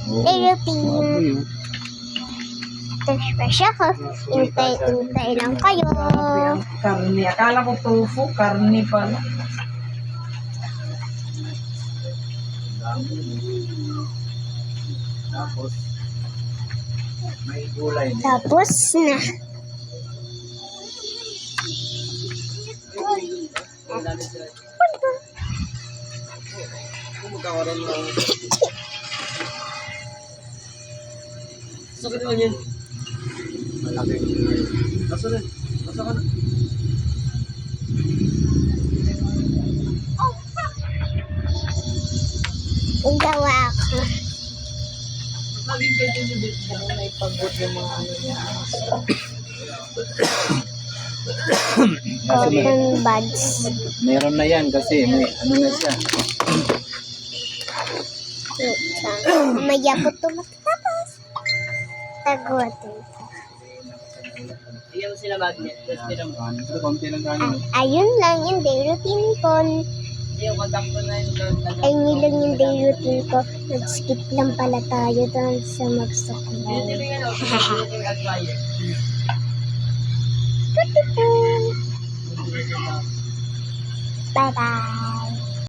Daily routine. Fresh ako. Intay lang kayo. Karne. Akala ko tofu. Karne pala. Tapos, may gulay. Tapos na. Magkakaroon ng... Sakit naman yan. Malaki. Nasa na? Nasa ka na? Ang gawa ko. Laging kayo din yung bit mo na ipagod yung mga ano niya. Cotton buds. Meron na yan kasi may ano na siya. Maya ko ito matapos. Tagutin. Iyan sila magnet. Ito, konti lang kanin. Ayun lang yung daily routine ko. Yung contact ko na yung Ayun lang yung daily routine ko. Nag-skip lang pala tayo doon sa magsaklay. Tutupun. Bye-bye.